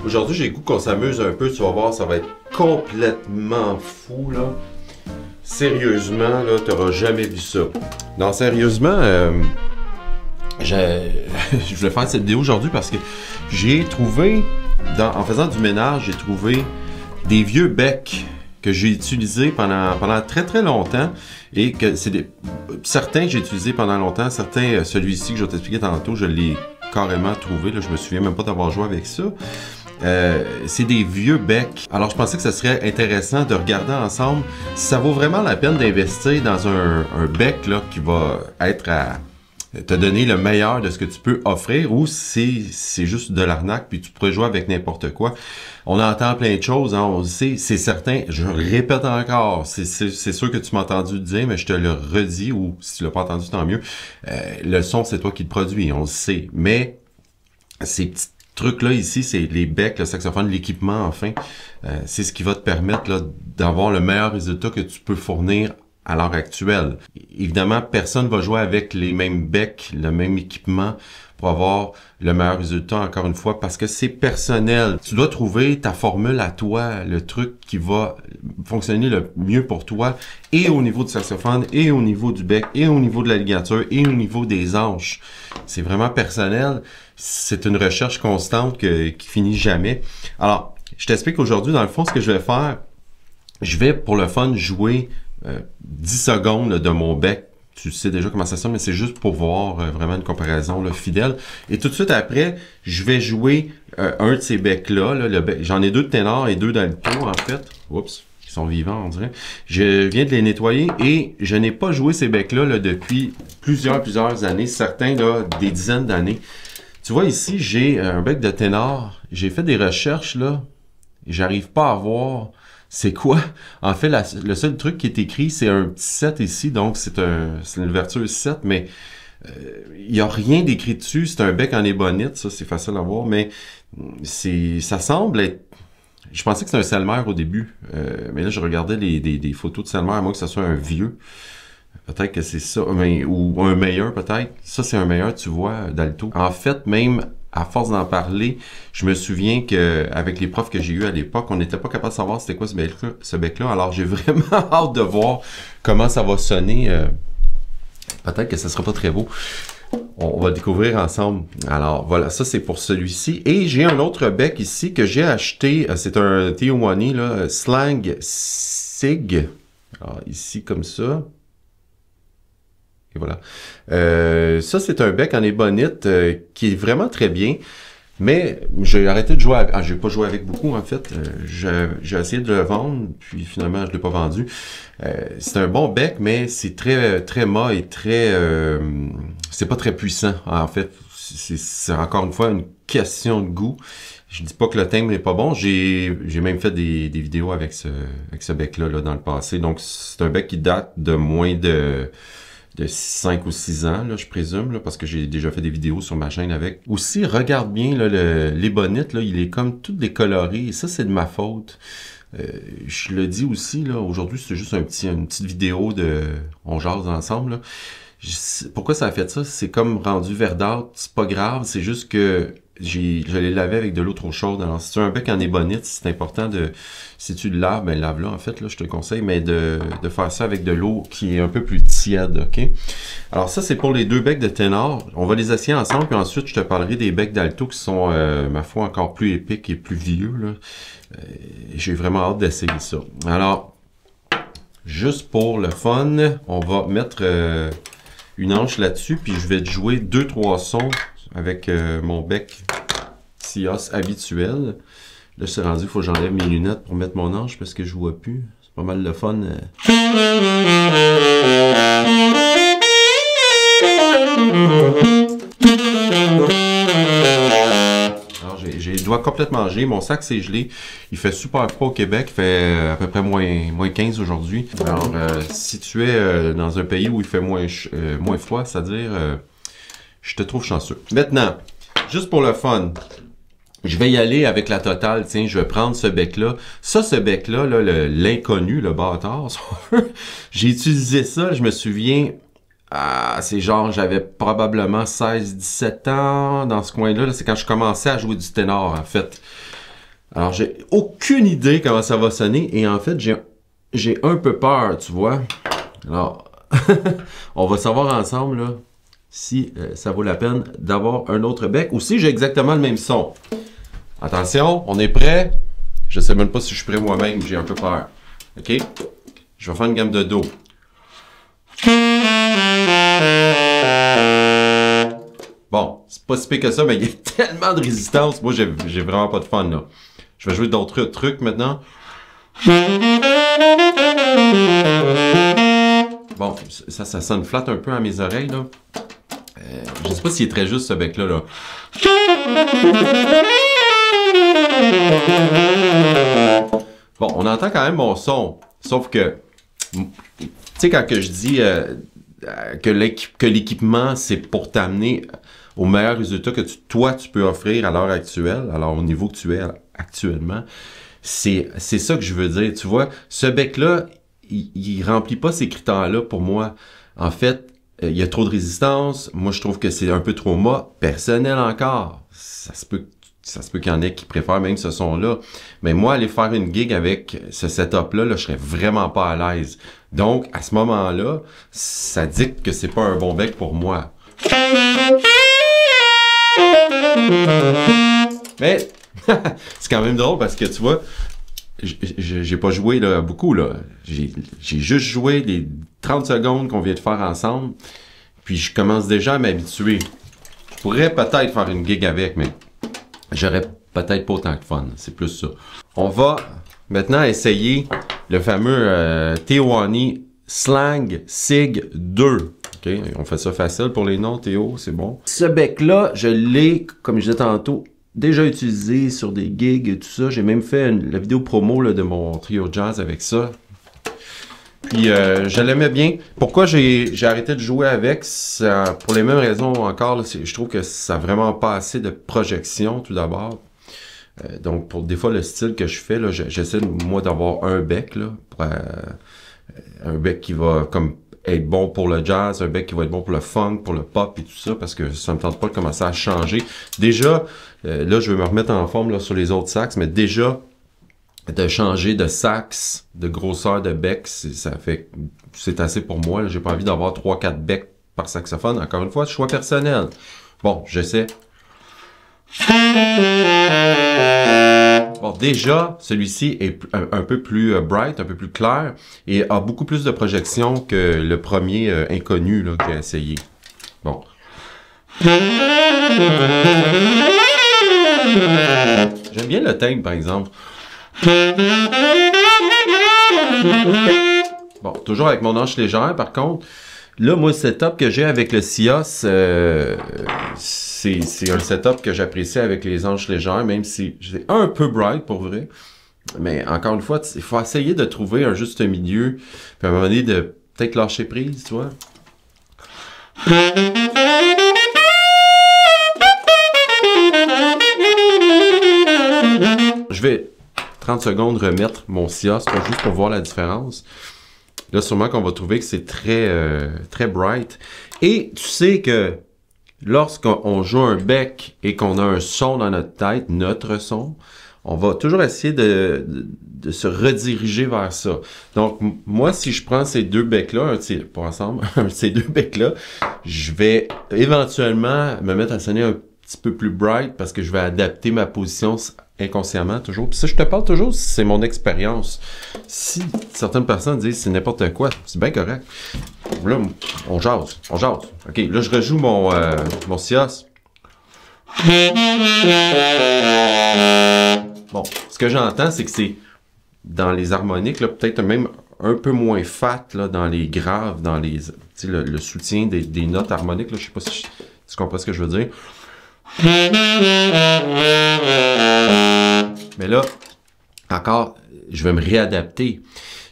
Aujourd'hui, j'ai le goût qu'on s'amuse un peu, tu vas voir, ça va être complètement fou, là. Sérieusement, là, t'auras jamais vu ça. Non, sérieusement, je voulais faire cette vidéo aujourd'hui parce que j'ai trouvé, en faisant du ménage, j'ai trouvé des vieux becs que j'ai utilisés pendant très très longtemps et que c'est certains que j'ai utilisés pendant longtemps, certains, celui-ci que je vais t'expliquer tantôt, je l'ai carrément trouvé, là, je me souviens même pas d'avoir joué avec ça. C'est des vieux becs. Alors je pensais que ce serait intéressant de regarder ensemble si ça vaut vraiment la peine d'investir dans un bec là, qui va être à te donner le meilleur de ce que tu peux offrir ou si c'est juste de l'arnaque puis tu pourrais jouer avec n'importe quoi. On entend plein de choses, hein, on le sait, c'est certain, je répète encore, c'est sûr que tu m'as entendu le dire, mais je te le redis, ou si tu l'as pas entendu, tant mieux. Le son, c'est toi qui le produis, on le sait, mais ces petits trucs-là ici, c'est les becs, le saxophone, l'équipement, enfin, c'est ce qui va te permettre d'avoir le meilleur résultat que tu peux fournir à l'heure actuelle. Évidemment, personne ne va jouer avec les mêmes becs, le même équipement pour avoir le meilleur résultat, encore une fois, parce que c'est personnel. Tu dois trouver ta formule à toi, le truc qui va fonctionner le mieux pour toi, et au niveau du saxophone, et au niveau du bec, et au niveau de la ligature, et au niveau des hanches. C'est vraiment personnel. C'est une recherche constante qui finit jamais. Alors, je t'explique aujourd'hui, dans le fond, ce que je vais faire. Je vais, pour le fun, jouer 10 secondes là, de mon bec. Tu sais déjà comment ça sonne, mais c'est juste pour voir vraiment une comparaison là, fidèle. Et tout de suite après, je vais jouer un de ces becs-là. J'en ai deux de ténor et deux d'alto, en fait. Oups, ils sont vivants, on dirait. Je viens de les nettoyer et je n'ai pas joué ces becs-là là, depuis plusieurs années, certains là, des dizaines d'années. Tu vois ici, j'ai un bec de ténor. J'ai fait des recherches là, et j'arrive pas à voir c'est quoi. En fait, le seul truc qui est écrit, c'est un petit 7 ici, donc c'est une ouverture 7, mais il n'y a rien d'écrit dessus. C'est un bec en ébonite, ça c'est facile à voir, mais ça semble être... Je pensais que c'était un Selmer au début, mais là je regardais des photos de Selmer, à moins que ce soit un vieux. Peut-être que c'est ça, ou un meilleur peut-être. Ça c'est un meilleur, tu vois, d'alto. En fait, même à force d'en parler, je me souviens que avec les profs que j'ai eu à l'époque, on n'était pas capable de savoir c'était quoi ce bec-là. Alors j'ai vraiment hâte de voir comment ça va sonner. Peut-être que ça sera pas très beau. On va découvrir ensemble. Alors voilà, ça c'est pour celui-ci. Et j'ai un autre bec ici que j'ai acheté. C'est un Theomony, là, Slang Sig. Alors ici comme ça. Et voilà. Ça, c'est un bec en ébonite qui est vraiment très bien. Mais j'ai arrêté de jouer avec... j'ai pas joué avec beaucoup, en fait. J'ai essayé de le vendre, puis finalement, je l'ai pas vendu. C'est un bon bec, mais c'est très mat et très... c'est pas très puissant, en fait. C'est encore une fois une question de goût. Je dis pas que le timbre n'est pas bon. J'ai même fait des vidéos avec ce bec-là là, dans le passé. Donc, c'est un bec qui date de moins de 5 ou 6 ans, là, je présume, là, parce que j'ai déjà fait des vidéos sur ma chaîne avec. Aussi, regarde bien l'ébonite, là, il est comme tout décoloré, et ça, c'est de ma faute. Je le dis aussi, là, aujourd'hui, c'est juste une petite vidéo de on jase ensemble, là. Pourquoi ça a fait ça? C'est comme rendu verdâtre, c'est pas grave, c'est juste que je l'ai lavé avec de l'eau trop chaude. Alors, si tu as un bec en ébonite, c'est important si tu le laves, ben lave-le en fait, là, je te conseille, mais de faire ça avec de l'eau qui est un peu plus tiède, ok? Alors ça, c'est pour les deux becs de ténor. On va les essayer ensemble, puis ensuite, je te parlerai des becs d'alto qui sont, ma foi, encore plus épiques et plus vieux, là. J'ai vraiment hâte d'essayer ça. Alors, juste pour le fun, on va mettre une hanche là-dessus, puis je vais te jouer 2-3 sons avec mon bec Sios habituel. Là, c'est rendu, il faut que j'enlève mes lunettes pour mettre mon hanche parce que je vois plus. C'est pas mal le fun. Alors, j'ai les doigts complètement gelés. Mon sac, c'est gelé. Il fait super froid au Québec. Il fait à peu près moins 15 aujourd'hui. Alors, si tu es dans un pays où il fait moins froid, c'est-à-dire... je te trouve chanceux. Maintenant, juste pour le fun, je vais y aller avec la totale. Tiens, je vais prendre ce bec-là. Ça, ce bec-là, l'inconnu, le bâtard, j'ai utilisé ça, je me souviens, c'est genre, j'avais probablement 16-17 ans dans ce coin-là. Là, c'est quand je commençais à jouer du ténor, en fait. Alors, j'ai aucune idée comment ça va sonner. Et en fait, j'ai un peu peur, tu vois. Alors, on va savoir ensemble, là, si ça vaut la peine d'avoir un autre bec ou si j'ai exactement le même son. Attention, on est prêt? Je sais même pas si je suis prêt moi-même, j'ai un peu peur. OK? Je vais faire une gamme de Do. Bon, c'est pas si pire que ça, mais il y a tellement de résistance. Moi, j'ai vraiment pas de fun, là. Je vais jouer d'autres trucs maintenant. Bon, ça sonne flat un peu à mes oreilles, là. Je sais pas s'il est très juste, ce bec-là, là. Bon, on entend quand même mon son. Sauf que, tu sais, quand que je dis que l'équipement, c'est pour t'amener au meilleur résultat que toi, tu peux offrir à l'heure actuelle, alors au niveau que tu es actuellement, c'est ça que je veux dire. Tu vois, ce bec-là, il remplit pas ces critères-là pour moi. En fait, il y a trop de résistance. Moi, je trouve que c'est un peu trop personnel encore. Ça se peut qu'il y en ait qui préfèrent même ce son-là. Mais moi, aller faire une gig avec ce setup-là, là, je serais vraiment pas à l'aise. Donc, à ce moment-là, ça dicte que c'est pas un bon bec pour moi. Mais, c'est quand même drôle parce que, tu vois, j'ai pas joué là, beaucoup, là. J'ai juste joué les 30 secondes qu'on vient de faire ensemble. Puis, je commence déjà à m'habituer. Je pourrais peut-être faire une gig avec, mais j'aurais peut-être pas autant de fun. C'est plus ça. On va maintenant essayer le fameux Teoani Slang Sig 2. OK? On fait ça facile pour les noms, Théo, c'est bon. Ce bec-là, je l'ai, comme je disais tantôt, déjà utilisé sur des gigs et tout ça. J'ai même fait la vidéo promo là, de mon trio jazz avec ça. Puis je l'aimais bien. Pourquoi j'ai arrêté de jouer avec? Pour les mêmes raisons encore. Là, je trouve que ça n'a vraiment pas assez de projection tout d'abord. Donc pour des fois le style que je fais, j'essaie moi d'avoir un bec. Là, un bec qui va comme être bon pour le jazz, un bec qui va être bon pour le funk, pour le pop et tout ça, parce que ça me tente pas de commencer à changer. Déjà, là je vais me remettre en forme là, sur les autres sax, mais déjà, de changer de sax, de grosseur de bec, c'est assez pour moi. J'ai pas envie d'avoir 3-4 becs par saxophone. Encore une fois, choix personnel. Bon, j'essaie. Bon, déjà, celui-ci est un peu plus bright, un peu plus clair et a beaucoup plus de projection que le premier inconnu là, que j'ai essayé. Bon. J'aime bien le timbre, par exemple. Bon, toujours avec mon hanche légère, par contre. Là, moi, le setup que j'ai avec le Sios, c'est un setup que j'apprécie avec les hanches légères, même si c'est un peu bright pour vrai. Mais encore une fois, il faut essayer de trouver un juste milieu, puis à un moment donné, de peut-être lâcher prise, tu vois. Je vais 30 secondes remettre mon Sios, juste pour voir la différence. Là, sûrement qu'on va trouver que c'est très bright. Et tu sais que lorsqu'on joue un bec et qu'on a un son dans notre tête, notre son, on va toujours essayer de se rediriger vers ça. Donc, moi, si je prends ces deux becs-là, pas ensemble, ces deux becs-là, je vais éventuellement me mettre à sonner un petit peu plus bright parce que je vais adapter ma position inconsciemment toujours. Puis ça, je te parle toujours, c'est mon expérience. Si certaines personnes disent c'est n'importe quoi, c'est bien correct. Là, on jase. OK, là, je rejoue mon Sios. Bon, ce que j'entends, c'est que c'est dans les harmoniques, là, peut-être même un peu moins fat là, dans les graves, dans les le soutien des notes harmoniques. Là, je sais pas si tu comprends ce que je veux dire. Mais là, encore, je vais me réadapter.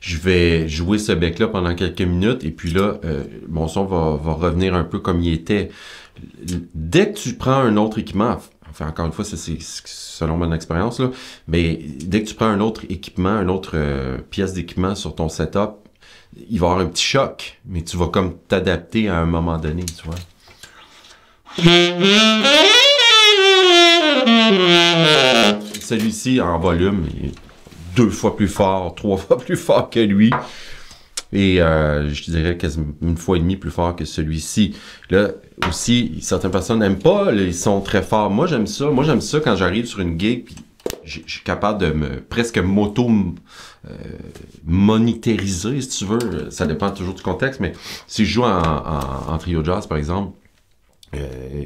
Je vais jouer ce bec-là pendant quelques minutes et puis là, mon son va revenir un peu comme il était. Dès que tu prends un autre équipement, enfin encore une fois, c'est selon mon expérience, là, mais dès que tu prends un autre équipement, une autre pièce d'équipement sur ton setup, il va y avoir un petit choc, mais tu vas comme t'adapter à un moment donné, tu vois. Celui-ci, en volume, est 2 fois plus fort, 3 fois plus fort que lui. Et je dirais quasiment 1,5 fois plus fort que celui-ci. Là, aussi, certaines personnes n'aiment pas les sons très forts. Moi, j'aime ça. Moi, j'aime ça quand j'arrive sur une gig, puis je suis capable de me presque monétariser, si tu veux. Ça dépend toujours du contexte, mais si je joue en trio jazz, par exemple,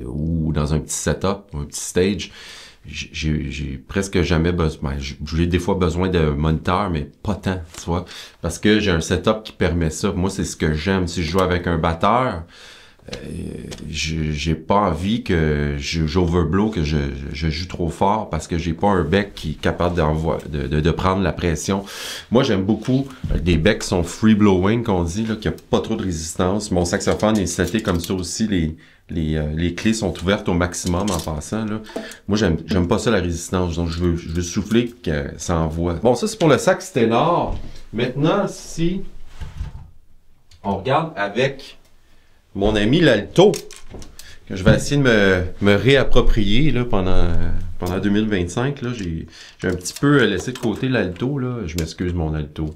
ou dans un petit setup, un petit stage, j'ai presque jamais besoin. J'ai des fois besoin de moniteur, mais pas tant, tu vois, parce que j'ai un setup qui permet ça. Moi, c'est ce que j'aime. Si je joue avec un batteur, j'ai pas envie que j'overblow, que je joue trop fort, parce que j'ai pas un bec qui est capable de prendre la pression. Moi, j'aime beaucoup des becs qui sont free blowing, qu'on dit, là, qu'il n'y a pas trop de résistance. Mon saxophone est seté comme ça aussi. Les clés sont ouvertes au maximum en passant, là. Moi, j'aime pas ça, la résistance. Donc, je veux souffler que ça envoie. Bon, ça, c'est pour le sax ténor. Maintenant, si on regarde avec mon ami l'alto, que je vais essayer de me réapproprier là, pendant 2025. Là, j'ai un petit peu laissé de côté l'alto. Là. Je m'excuse, mon alto.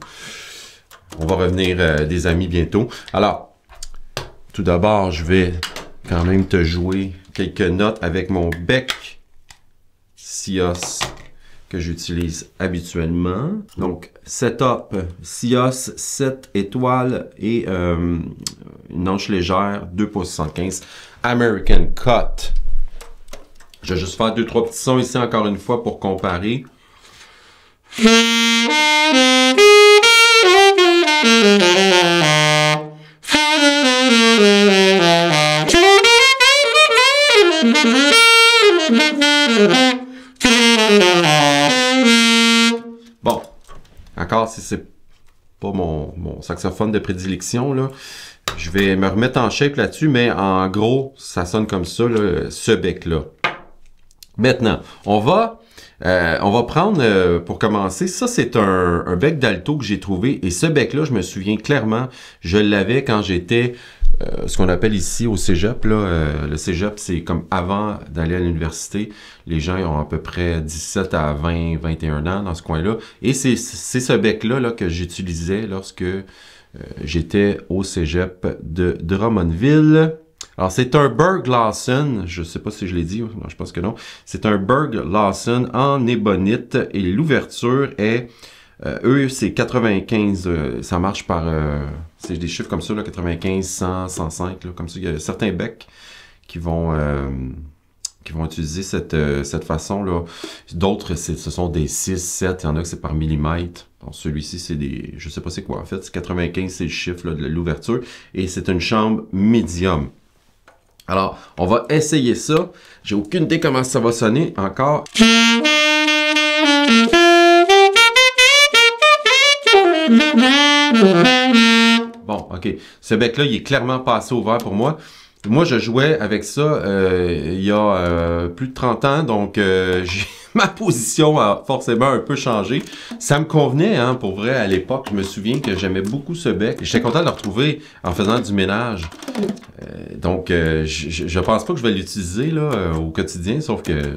On va revenir des amis bientôt. Alors, tout d'abord, je vais quand même te jouer quelques notes avec mon bec Sios que j'utilise habituellement. Donc, setup, Sios, 7 étoiles et une hanche légère, 2,75 pouces, American Cut. Je vais juste faire 2-3 petits sons ici encore une fois pour comparer. Bon, encore si c'est pas mon saxophone de prédilection, là, je vais me remettre en shape là-dessus, mais en gros, ça sonne comme ça, là, ce bec-là. Maintenant, on va prendre, pour commencer, ça c'est un bec d'alto que j'ai trouvé, et ce bec-là, je me souviens clairement, je l'avais quand j'étais ce qu'on appelle ici au cégep, là, le cégep, c'est comme avant d'aller à l'université. Les gens ont à peu près 17 à 20, 21 ans dans ce coin-là. Et c'est ce bec-là là, que j'utilisais lorsque j'étais au cégep de Drummondville. Alors, c'est un Berg Lawson, je sais pas si je l'ai dit, non, je pense que non. C'est un Berg Lawson en ébonite et l'ouverture est... eux, c'est 95, ça marche par... c'est des chiffres comme ça, là, 95, 100, 105, là, comme ça. Il y a certains becs qui vont utiliser cette façon-là. D'autres, ce sont des 6, 7, il y en a que c'est par millimètre. Donc, celui-ci, c'est des... Je sais pas c'est quoi, en fait. C'est 95, c'est le chiffre là, de l'ouverture. Et c'est une chambre médium. Alors, on va essayer ça. J'ai aucune idée comment ça va sonner encore. Bon, ok. Ce bec-là, il est clairement pas assez ouvert pour moi. Moi, je jouais avec ça il y a plus de 30 ans, donc ma position a forcément un peu changé. Ça me convenait, hein, pour vrai, à l'époque. Je me souviens que j'aimais beaucoup ce bec. J'étais content de le retrouver en faisant du ménage. Donc, je pense pas que je vais l'utiliser là au quotidien, sauf que,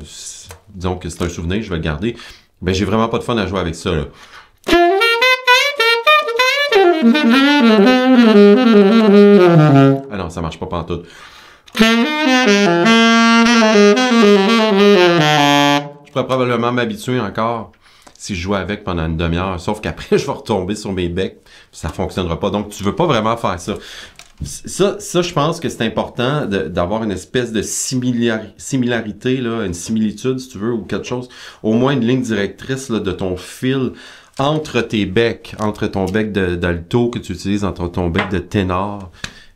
disons que c'est un souvenir, je vais le garder. Ben, j'ai vraiment pas de fun à jouer avec ça, là. Ah non, ça marche pas pantoute. Je pourrais probablement m'habituer encore si je jouais avec pendant une demi-heure, sauf qu'après, je vais retomber sur mes becs, ça fonctionnera pas. Donc, tu veux pas vraiment faire ça. Ça, je pense que c'est important d'avoir une espèce de similarité, là, une similitude, si tu veux, ou quelque chose, au moins une ligne directrice là, de ton fil entre tes becs, entre ton bec d'alto que tu utilises, entre ton bec de ténor,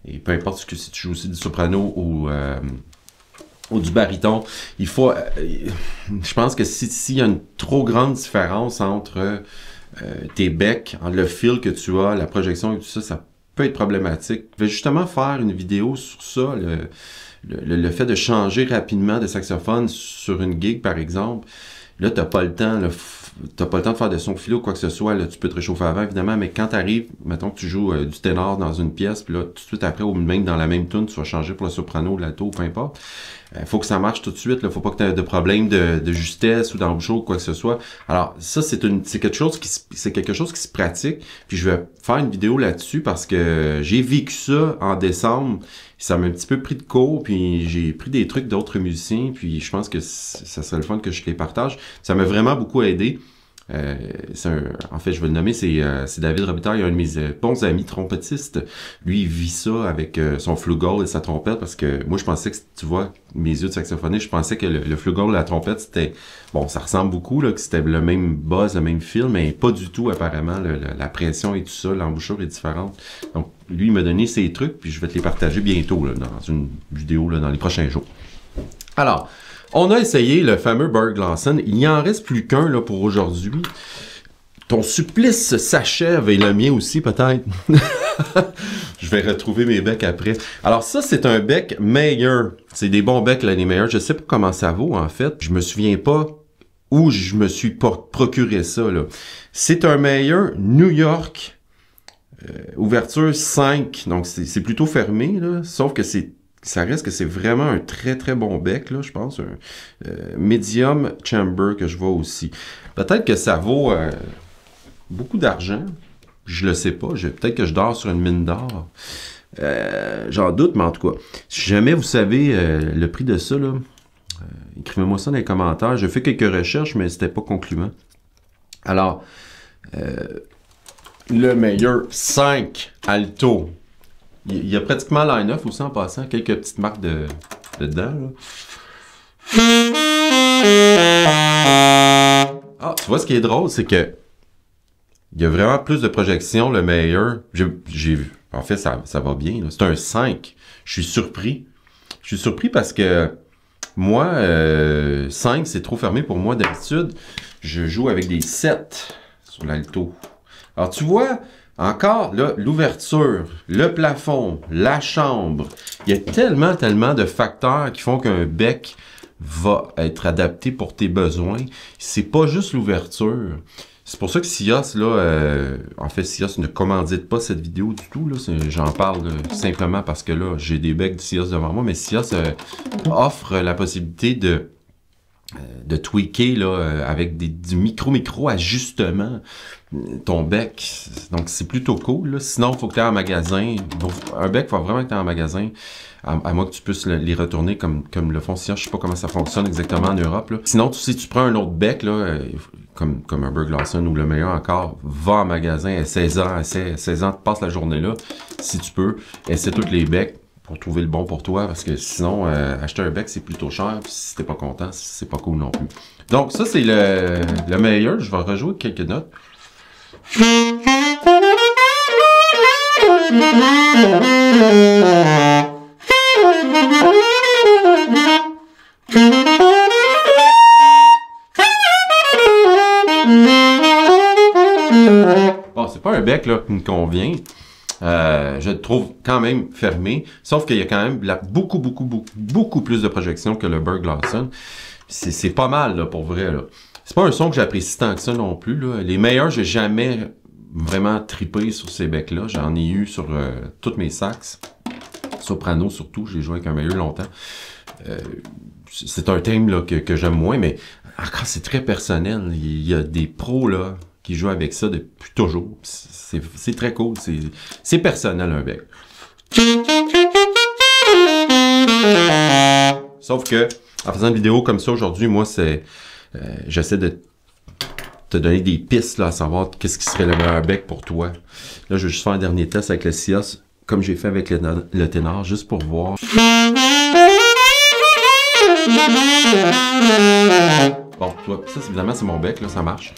et peu importe si tu joues aussi du soprano ou du baryton, il faut... je pense que s'il y a une trop grande différence entre tes becs, entre le fil que tu as, la projection et tout ça, ça peut être problématique. Je vais justement faire une vidéo sur ça, le fait de changer rapidement de saxophone sur une gig, par exemple. là, t'as pas le temps, là, t'as pas le temps de faire de son filet ou quoi que ce soit, là, tu peux te réchauffer avant, évidemment, mais quand t'arrives, mettons que tu joues du ténor dans une pièce, puis là, tout de suite après, ou même dans la même tune, tu vas changer pour le soprano, l'alto, peu importe. Faut que ça marche tout de suite, là. Faut pas que tu aies de problème de justesse ou d'embouchure ou quoi que ce soit. Alors, ça, c'est quelque chose qui se pratique. Puis je vais faire une vidéo là-dessus parce que j'ai vécu ça en décembre. Ça m'a un petit peu pris de court, puis j'ai pris des trucs d'autres musiciens, puis je pense que ça serait le fun que je les partage. Ça m'a vraiment beaucoup aidé. En fait, je vais le nommer, c'est David Robitaille, un de mes bons amis trompettistes. Lui, il vit ça avec son flugel et sa trompette, parce que moi, je pensais que, tu vois, mes yeux de saxophoniste, je pensais que le flugel et la trompette, c'était, bon, ça ressemble beaucoup, là, que c'était le même buzz, le même fil, mais pas du tout, apparemment. La pression et tout ça, l'embouchure est différente. Donc, lui, il m'a donné ses trucs, puis je vais te les partager bientôt, là, dans une vidéo, là, dans les prochains jours. Alors, on a essayé le fameux Berg Lawson. Il n'y en reste plus qu'un là pour aujourd'hui. Ton supplice s'achève et le mien aussi peut-être. Je vais retrouver mes becs après. Alors ça, c'est un bec Mayer. C'est des bons becs, là, les Mayer. Je sais pas comment ça vaut en fait. Je me souviens pas où je me suis procuré ça, là. C'est un Mayer New York. Ouverture 5. Donc c'est plutôt fermé, là. Sauf que ça reste que c'est vraiment un très très bon bec, là, je pense. Un medium chamber que je vois aussi. Peut-être que ça vaut beaucoup d'argent. Je le sais pas. Peut-être que je dors sur une mine d'or. J'en doute, mais en tout cas, si jamais vous savez le prix de ça, là, écrivez-moi ça dans les commentaires. J'ai fait quelques recherches, mais c'était pas concluant. Alors, le meilleur 5 alto. Il y a pratiquement line-off aussi en passant, quelques petites marques dedans. Là. Ah, tu vois ce qui est drôle, c'est que il y a vraiment plus de projections, le meilleur. J'ai vu. En fait, ça va bien. C'est un 5. Je suis surpris. Je suis surpris parce que moi, 5, c'est trop fermé pour moi. D'habitude, je joue avec des 7 sur l'alto. Alors, tu vois... Encore, là, l'ouverture, le plafond, la chambre, il y a tellement de facteurs qui font qu'un bec va être adapté pour tes besoins. C'est pas juste l'ouverture. C'est pour ça que Sios, là, en fait, Sios ne commandite pas cette vidéo du tout, là. J'en parle simplement parce que là, j'ai des becs de Sios devant moi, mais Sios offre la possibilité de tweaker là, avec du micro ajustement ton bec. Donc, c'est plutôt cool. Là. Sinon, il faut que tu aies en magasin. Un bec, il faut vraiment que tu aies en magasin. À moins que tu puisses les retourner comme le font Sios. Je sais pas comment ça fonctionne exactement en Europe. Là. Sinon, si tu prends un autre bec, là, comme un Berg Lawson ou le meilleur encore, va en magasin à 16 ans, passe la journée là, si tu peux. Essaie tous les becs pour trouver le bon pour toi, parce que sinon, acheter un bec, c'est plutôt cher, puis si t'es pas content, c'est pas cool non plus. Donc, ça, c'est le meilleur. Je vais rejouer quelques notes. Bon, c'est pas un bec là, qui me convient. Je le trouve quand même fermé, sauf qu'il y a quand même beaucoup plus de projections que le Berg Lawson. C'est pas mal, là, pour vrai, là. C'est pas un son que j'apprécie tant que ça non plus, là. Les meilleurs, j'ai jamais vraiment tripé sur ces becs-là. J'en ai eu sur toutes mes sax. Soprano, surtout. J'ai joué avec un meilleur longtemps. C'est un thème, là, que j'aime moins, mais encore, c'est très personnel. Il y a des pros, là, qui jouent avec ça depuis toujours. C'est très cool. C'est personnel, un bec. Sauf que, en faisant une vidéo comme ça aujourd'hui, moi, j'essaie de te donner des pistes, là, à savoir qu'est-ce qui serait le meilleur bec pour toi. Là, je vais juste faire un dernier test avec le Sios, comme j'ai fait avec le ténor, juste pour voir. Bon, tu vois, ça, évidemment, c'est mon bec, là, ça marche.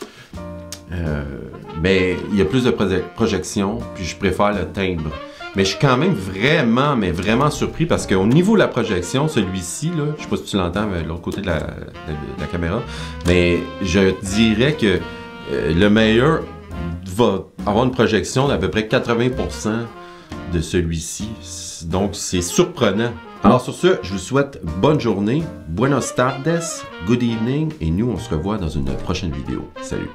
Mais il y a plus de projections, puis je préfère le timbre. Mais je suis quand même vraiment surpris parce qu'au niveau de la projection, celui-ci, là, je sais pas si tu l'entends de l'autre côté de la caméra, mais je dirais que le meilleur va avoir une projection d'à peu près 80% de celui-ci. Donc, c'est surprenant Alors sur ce, je vous souhaite bonne journée, buenos tardes, good evening, et nous on se revoit dans une prochaine vidéo. Salut!